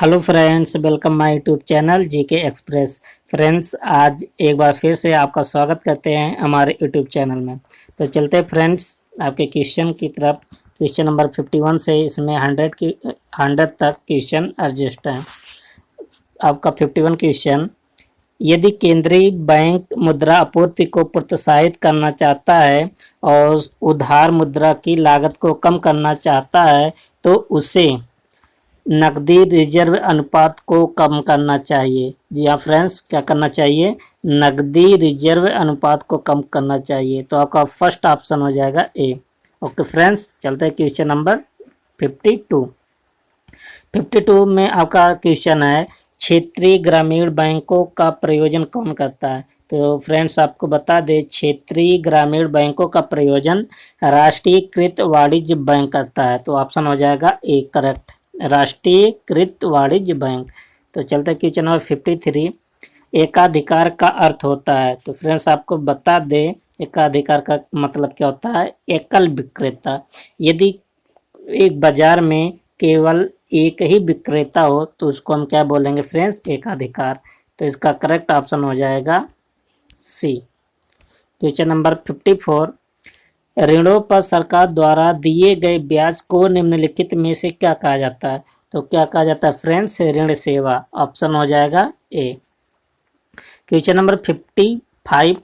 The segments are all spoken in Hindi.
Hello friends, welcome my YouTube channel GK express. Friends, आज एक बार फिर से आपका स्वागत करते हैं हमारे यूट्यूब चैनल में। तो चलते हैं फ्रेंड्स आपके क्वेश्चन की तरफ। क्वेश्चन नंबर 51 से इसमें 100 तक क्वेश्चन एडजस्ट हैं। आपका 51 क्वेश्चन, यदि केंद्रीय बैंक मुद्रा आपूर्ति को प्रोत्साहित करना चाहता है और उधार मुद्रा की लागत को कम करना चाहता है तो उसे नकदी रिजर्व अनुपात को कम करना चाहिए। जी हाँ फ्रेंड्स, क्या करना चाहिए? नकदी रिजर्व अनुपात को कम करना चाहिए। तो आपका फर्स्ट ऑप्शन हो जाएगा ए। ओके फ्रेंड्स, चलते हैं क्वेश्चन नंबर 52। 52 में आपका क्वेश्चन है, क्षेत्रीय ग्रामीण बैंकों का प्रयोजन कौन करता है? तो फ्रेंड्स आपको बता दें, क्षेत्रीय ग्रामीण बैंकों का प्रयोजन राष्ट्रीयकृत वाणिज्य बैंक करता है। तो ऑप्शन हो जाएगा ए करेक्ट, राष्ट्रीयकृत वाणिज्य बैंक। तो चलते क्वेश्चन नंबर 53। एकाधिकार का अर्थ होता है। तो फ्रेंड्स आपको बता दें, एकाधिकार का मतलब क्या होता है? एकल विक्रेता। यदि एक बाजार में केवल एक ही विक्रेता हो तो उसको हम क्या बोलेंगे फ्रेंड्स? एकाधिकार। तो इसका करेक्ट ऑप्शन हो जाएगा सी। Question number 54। ऋणों पर सरकार द्वारा दिए गए ब्याज को निम्नलिखित में से क्या कहा जाता है? तो क्या कहा जाता है फ्रेंड्स? ऋण सेवा। ऑप्शन हो जाएगा ए। Question number 55।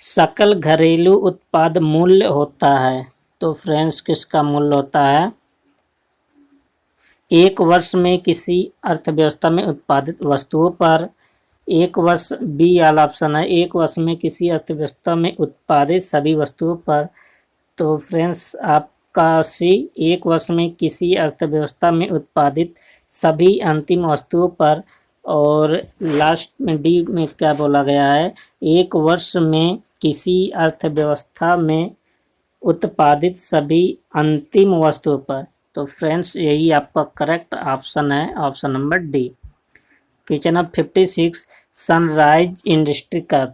सकल घरेलू उत्पाद मूल्य होता है। तो फ्रेंड्स किसका मूल्य होता है? एक वर्ष में किसी अर्थव्यवस्था में उत्पादित वस्तुओं पर। एक वर्ष, बी वाला ऑप्शन है, एक वर्ष में किसी अर्थव्यवस्था में उत्पादित सभी वस्तुओं पर। तो फ्रेंड्स आपका सी, एक वर्ष में किसी अर्थव्यवस्था में उत्पादित सभी अंतिम वस्तुओं पर। और लास्ट में डी में क्या बोला गया है? एक वर्ष में किसी अर्थव्यवस्था में उत्पादित सभी अंतिम वस्तुओं पर। तो फ्रेंड्स यही आपका करेक्ट ऑप्शन है, option number D. Question number 56। Sunrise industry का।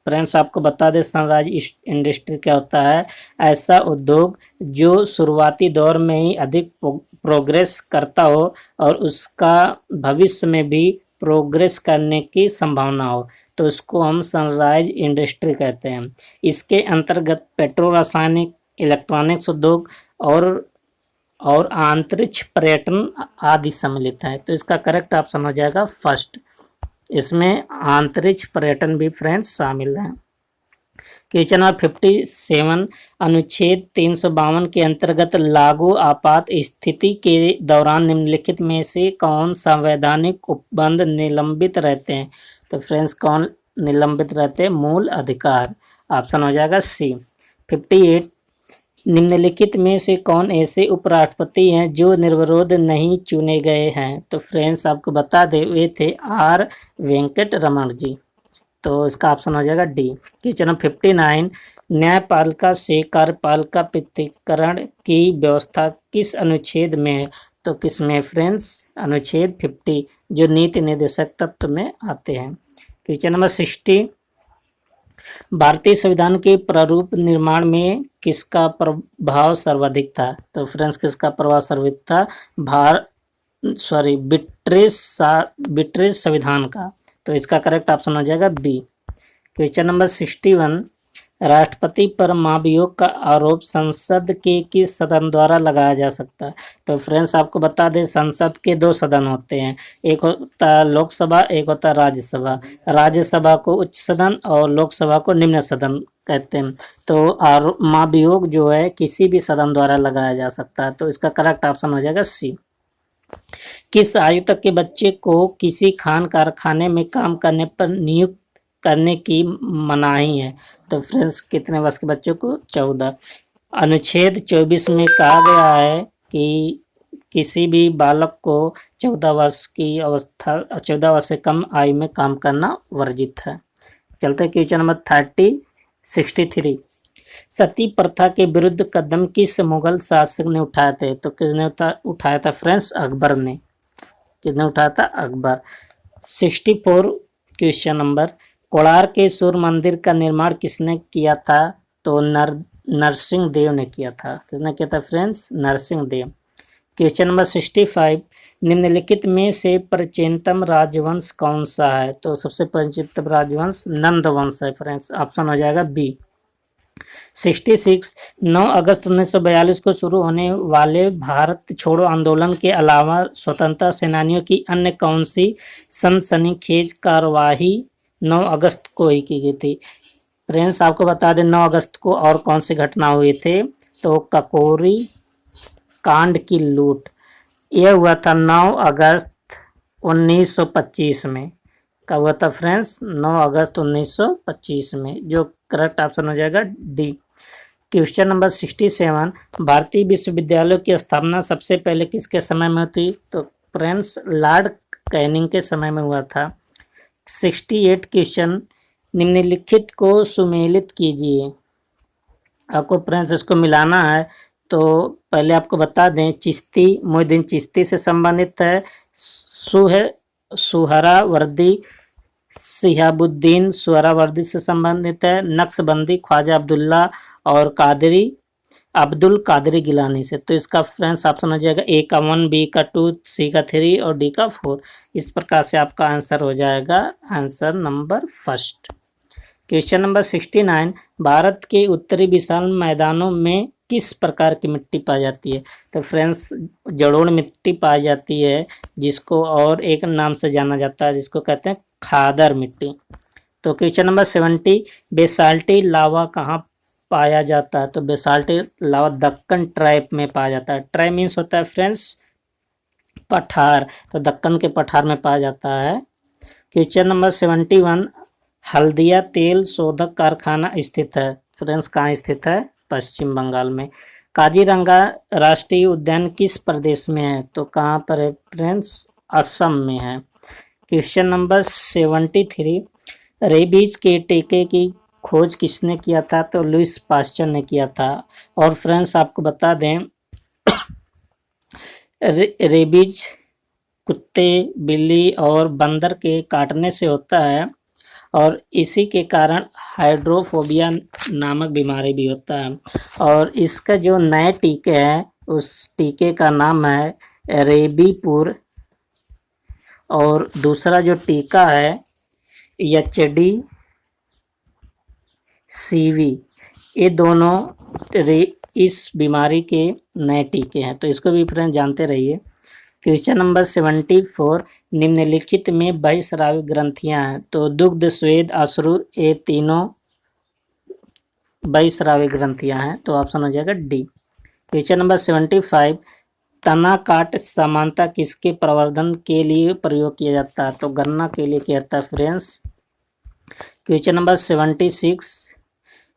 फ्रेंड्स आपको बता दें, सनराइज इंडस्ट्री क्या होता है? ऐसा उद्योग जो शुरुआती दौर में ही अधिक प्रोग्रेस करता हो और उसका भविष्य में भी प्रोग्रेस करने की संभावना हो, तो उसको हम सनराइज इंडस्ट्री कहते हैं। इसके अंतर्गत पेट्रो रासायनिक, इलेक्ट्रॉनिक्स उद्योग और अंतरिक्ष पर्यटन आदि सम्मिलित है। तो इसका करेक्ट ऑप्शन हो जाएगा फर्स्ट, इसमें अंतरिक्ष पर्यटन भी फ्रेंड्स शामिल है। Question number 57। अनुच्छेद 352 के अंतर्गत लागू आपात स्थिति के दौरान निम्नलिखित में से कौन संवैधानिक उपबंध निलंबित रहते हैं? तो फ्रेंड्स कौन निलंबित रहते हैं? मूल अधिकार। ऑप्शन हो जाएगा सी। 58। निम्नलिखित में से कौन ऐसे उपराष्ट्रपति हैं जो निर्विरोध नहीं चुने गए हैं? तो फ्रेंड्स आपको बता दें, वे थे आर वेंकट रमन जी। तो इसका ऑप्शन हो जाएगा डी। Question number 59। न्यायपालिका से कार्यपालिका पृथक्करण की व्यवस्था किस अनुच्छेद में है? तो किस में फ्रेंड्स? अनुच्छेद 50, जो नीति निर्देशक तत्व में आते हैं। Question number 60। भारतीय संविधान के प्रारूप निर्माण में किसका प्रभाव सर्वाधिक था? तो फ्रेंड्स किसका प्रभाव सर्वाधिक था? ब्रिटिश संविधान का। तो इसका करेक्ट ऑप्शन हो जाएगा बी। Question number 61। राष्ट्रपति पर महाभियोग का आरोप संसद के किस सदन द्वारा लगाया जा सकता है? तो फ्रेंड्स आपको बता दें, संसद के दो सदन होते हैं, एक होता है लोकसभा, एक होता है राज्यसभा। राज्यसभा को उच्च सदन और लोकसभा को निम्न सदन कहते हैं। तो महाभियोग जो है किसी भी सदन द्वारा लगाया जा सकता है। तो इसका करेक्ट ऑप्शन हो जाएगा सी। किस आयु तक के बच्चे को किसी खान कारखाने में काम करने पर नियुक्त करने की मनाही है? तो फ्रेंड्स कितने वर्ष के बच्चों को? 14। अनुच्छेद 24 में कहा गया है कि किसी भी बालक को 14 वर्ष की अवस्था, 14 वर्ष से कम आयु में काम करना वर्जित है। चलते क्वेश्चन नंबर 63। सती प्रथा के विरुद्ध कदम किस मुगल शासक ने उठाए थे? तो किसने उठाया था फ्रेंड्स? अकबर ने। किसने उठाया था? अकबर। 64 question number. कोणार्क के सूर्य मंदिर का निर्माण किसने किया था? तो नरसिंह देव ने किया था। किसने किया था friends? Narsingh Dev. Question number 65। निम्नलिखित में से प्राचीनतम राजवंश कौन सा है? तो सबसे प्राचीनतम राजवंश नंद वंश है फ्रेंड्स, ऑप्शन हो जाएगा बी। 66 9 अगस्त 1942 को शुरू होने वाले भारत छोड़ो आंदोलन के अलावा स्वतंत्रता सेनानियों की अन्य कौन सी सनसनीखेज कार्यवाही 9 अगस्त को ही की गई थी? फ्रेंड्स आपको बता दें 9 अगस्त को और कौन सी घटना हुई थे, तो ककोरी कांड की लूट, यह हुआ था 9 अगस्त 1925 में। कब हुआ था फ्रेंड्स? 9 अगस्त 1925 में, जो करेक्ट ऑप्शन हो जाएगा डी। क्वेश्चन नंबर 67 भारतीय विश्वविद्यालयों की स्थापना सबसे पहले किसके समय में हुई? तो फ्रेंड्स लॉर्ड कैनिंग के समय में हुआ था। 68 क्वेश्चन निम्नलिखित को सुमेलित कीजिए। आपको फ्रेंड्स इसको मिलाना है, तो पहले आपको बता दें चिश्ती मोहिउद्दीन चिश्ती से संबंधित है, सुहरावर्दी शिहाबुद्दीन सुहरावर्दी से संबंधित है, नक्शबंदी ख्वाजा अब्दुल्ला और कादरी अब्दुल कादरी गिलानी से। तो इसका फ्रेंड्स ऑप्शन हो जाएगा ए का 1, बी का 2, सी का 3 और डी का 4। इस प्रकार से आपका आंसर हो जाएगा answer number first. Question number 69 Bharat के उत्तरी विशाल मैदानों में किस प्रकार की मिट्टी पाई जाती है? तो फ्रेंड्स जलोढ़ मिट्टी पाई जाती है, जिसको और एक नाम से जाना जाता है, जिसको कहते हैं खादर मिट्टी। तो क्वेश्चन नंबर 70 बेसाल्टी लावा कहाँ पाया जाता है? तो बेसाल्टी लावा दक्कन ट्राइब में पाया जाता है। ट्राइब मीन्स होता है फ्रेंड्स पठार, तो दक्कन के पठार में पाया जाता है। क्वेश्चन नंबर 71 हल्दिया तेल शोधक कारखाना स्थित है? फ्रेंड्स कहाँ स्थित है? पश्चिम बंगाल में। काजीरंगा राष्ट्रीय उद्यान किस प्रदेश में है? तो कहाँ पर है फ्रेंड्स? असम में है। क्वेश्चन नंबर 73 रेबीज के टीके की खोज किसने किया था? तो लुइस पास्चर ने किया था। और फ्रेंड्स आपको बता दें रेबीज कुत्ते, बिल्ली और बंदर के काटने से होता है, और इसी के कारण हाइड्रोफोबिया नामक बीमारी भी होता है। और इसका जो नए टीके हैं उस टीके का नाम है रेबीपुर, और दूसरा जो टीका है HD CV, ये दोनों इस बीमारी के नए टीके हैं, तो इसको भी फ्रेंड जानते रहिए। क्वेश्चन नंबर 74 निम्नलिखित में बहिस्रावी ग्रंथियां हैं? तो दुग्ध, स्वेद, अश्रु, ये तीनों बहिस्रावी ग्रंथियां हैं, तो ऑप्शन हो जाएगा डी। क्वेश्चन नंबर 75 तना काट समानता किसके प्रवर्धन के लिए प्रयोग किया जाता है? तो गन्ना के लिए किया जाता है फ्रेंड्स। क्वेश्चन नंबर 76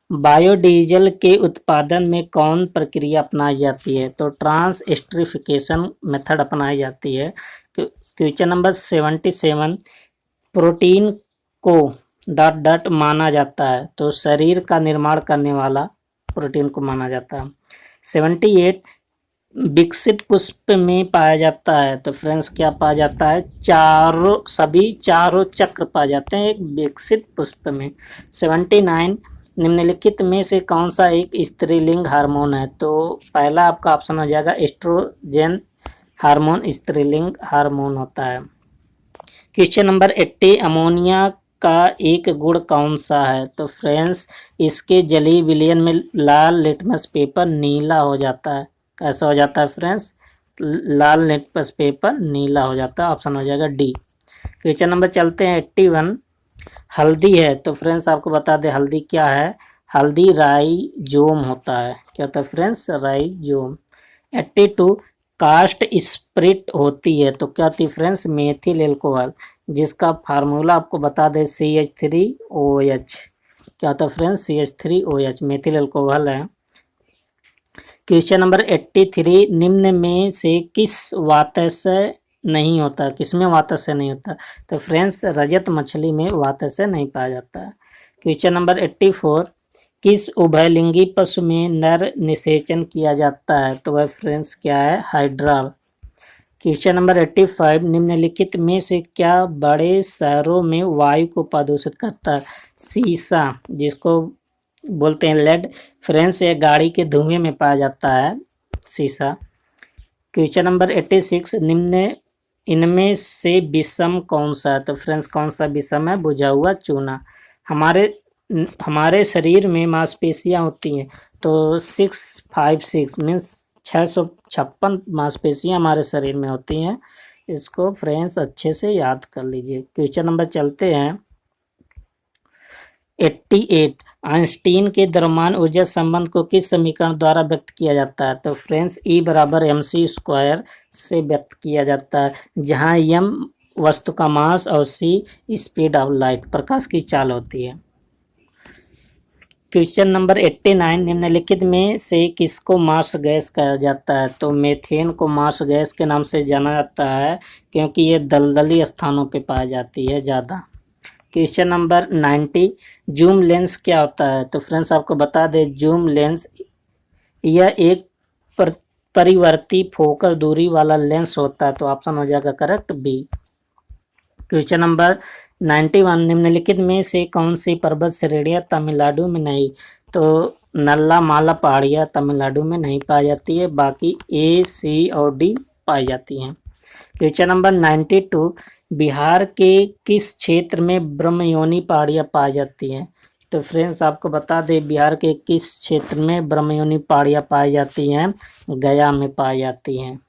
बायोडीजल के उत्पादन में कौन प्रक्रिया अपनाई जाती है? तो ट्रांस एस्टरिफिकेशन मेथड अपनाई जाती है। Question number 77 protein co dot dot माना जाता है? तो शरीर का निर्माण करने वाला प्रोटीन को माना जाता है। 78 विकसित पुष्प में पाया जाता है? तो फ्रेंड्स क्या पाया जाता है? सभी चारों चक्र पाए जाते हैं एक विकसित पुष्प में। 79 निम्नलिखित में से कौन सा एक स्त्रीलिंग हार्मोन है? तो पहला आपका ऑप्शन हो जाएगा एस्ट्रोजन हार्मोन, स्त्रीलिंग हार्मोन होता है। क्वेश्चन नंबर 80 अमोनिया का एक गुण कौन सा है? तो फ्रेंड्स इसके जलीय विलयन में लाल लिटमस पेपर नीला हो जाता है। कैसा हो जाता है फ्रेंड्स? लाल लिटमस पेपर नीला हो जाता है, ऑप्शन हो जाएगा डी। क्वेश्चन नंबर चलते हैं 81 हल्दी है? तो फ्रेंड्स आपको बता दें हल्दी क्या है? हल्दी राइजोम होता है। क्या होता है फ्रेंड्स? राइजोम। 82 कास्ट स्प्रिट होती है? तो क्या होती है फ्रेंड्स? मेथिल एल्कोहल, जिसका फार्मूला आपको बता दें CH3OH। क्या होता है फ्रेंड्स? CH3OH मेथिल एल्कोहल है। क्वेश्चन नंबर 83 निम्न में से किस वातस्य नहीं होता? किसमें वातस्य नहीं होता? तो फ्रेंड्स रजत मछली में वातस्य नहीं पाया जाता है। क्वेश्चन नंबर 84 किस उभयलिंगी पशु में नर निषेचन किया जाता है? तो वह फ्रेंड्स क्या है? हाइड्रा। क्वेश्चन नंबर 85 निम्नलिखित में से क्या बड़े शहरों में वायु को प्रदूषित करता है? शीशा, जिसको बोलते हैं लेड, फ्रेंड्स ये गाड़ी के धुएं में पाया जाता है शीशा। क्वेश्चन नंबर 86 निम्न इनमें से विषम कौन सा है? तो फ्रेंड्स कौन सा विषम है? बुझा हुआ चूना। हमारे शरीर में मांसपेशियां होती हैं, तो 656 मीन्स 656 मांसपेशियां हमारे शरीर में होती हैं। इसको फ्रेंड्स अच्छे से याद कर लीजिए। क्वेश्चन नंबर चलते हैं 88। आइंस्टीन के द्रव्यमान ऊर्जा संबंध को किस समीकरण द्वारा व्यक्त किया जाता है? तो फ्रेंड्स E बराबर mc² से व्यक्त किया जाता है, जहां m वस्तु का मास और c स्पीड ऑफ लाइट, प्रकाश की चाल होती है। Question number 89। निम्नलिखित में से किसको मार्स गैस कहा जाता है? तो मीथेन को मार्स गैस के नाम से जाना जाता है, क्योंकि ये दलदली स्थानों पे पाई जाती है ज़्यादा। Question number 90। जूम लेंस क्या होता है? तो फ्रेंड्स आपको बता दें, जूम लेंस यह एक परिवर्ती फोकस दूरी वाला लेंस होता है। तो ऑप्शन हो जाएगा करेक्ट बी। Question number 91। निम्नलिखित में से कौन सी पर्वत श्रेणियां तमिलनाडु में नहीं? तो नल्ला माला पहाड़ियां तमिलनाडु में नहीं पाई जाती है, बाकी ए, सी और डी पाई जाती हैं। Question number 92। बिहार के किस क्षेत्र में ब्रह्मयोनी पहाड़ियां पाई जाती हैं? तो फ्रेंड्स आपको बता दें, बिहार के किस क्षेत्र में ब्रह्मयोनी पहाड़ियां पाई जाती हैं? गया में पाई जाती हैं।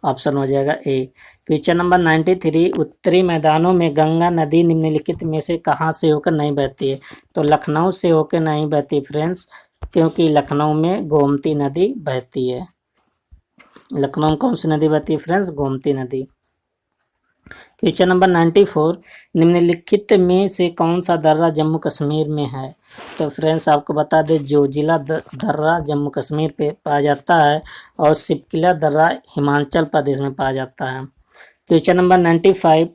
ऑप्शन हो जाएगा ए। Question number 93। उत्तरी मैदानों में गंगा नदी निम्नलिखित में से कहाँ से होकर नहीं बहती है? तो लखनऊ से होकर नहीं बहती फ्रेंड्स, क्योंकि लखनऊ में गोमती नदी बहती है। लखनऊ में कौन सी नदी बहती है फ्रेंड्स? गोमती नदी। Question number 94। निम्नलिखित में से कौन सा दर्रा जम्मू कश्मीर में है? तो फ्रेंड्स आपको बता दें, जोजिला दर्रा जम्मू कश्मीर पे पाया जाता है, और सिपकिला दर्रा हिमाचल प्रदेश में पाया जाता है। Question number 95।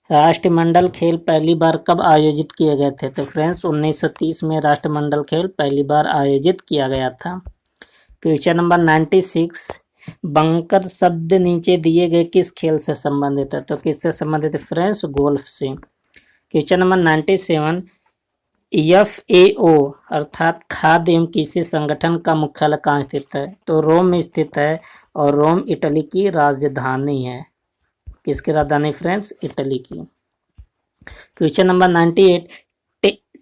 राष्ट्रमंडल खेल पहली बार कब आयोजित किए गए थे? तो फ्रेंड्स 1930 में राष्ट्रमंडल खेल पहली बार आयोजित किया गया था। Question number 96। बंकर शब्द नीचे दिए गए किस खेल से संबंधित है? तो किससे संबंधित है फ्रेंड्स? गोल्फ से। Question number 97। FAO अर्थात खाद्य एवं कृषि संगठन का मुख्यालय कहाँ स्थित है? तो रोम में स्थित है, और रोम इटली की राजधानी है। किसकी राजधानी फ्रेंड्स? इटली की। Question number 98।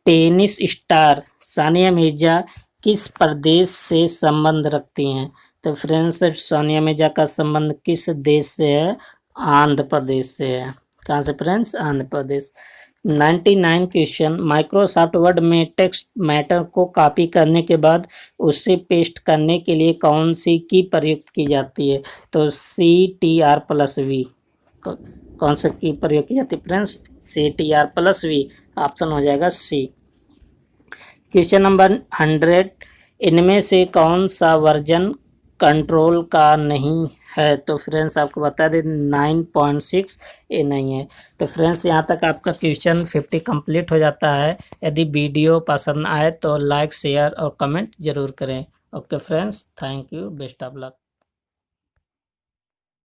Tennis star Sania Mirza किस प्रदेश से संबंध रखती हैं? तो फ्रेंड्स सानिया मिर्जा का संबंध किस देश से है? आंध्र प्रदेश से है। कहाँ से friends? Andhra Pradesh. 99 question. Microsoft word में टेक्स्ट मैटर को कॉपी करने के बाद उसे पेस्ट करने के लिए कौन सी की प्रयुक्त की जाती है? तो CTR+V। कौन सा की प्रयोग की जाती है फ्रेंड्स? CTR+V। ऑप्शन हो जाएगा सी। Question number 100। इनमें से कौन सा वर्जन कंट्रोल का नहीं है? तो फ्रेंड्स आपको बता दें 9.6 ये नहीं है। तो फ्रेंड्स यहाँ तक आपका क्वेश्चन 50 कंप्लीट हो जाता है। यदि वीडियो पसंद आए तो लाइक, शेयर और कमेंट जरूर करें। Okay friends, thank you, best of luck.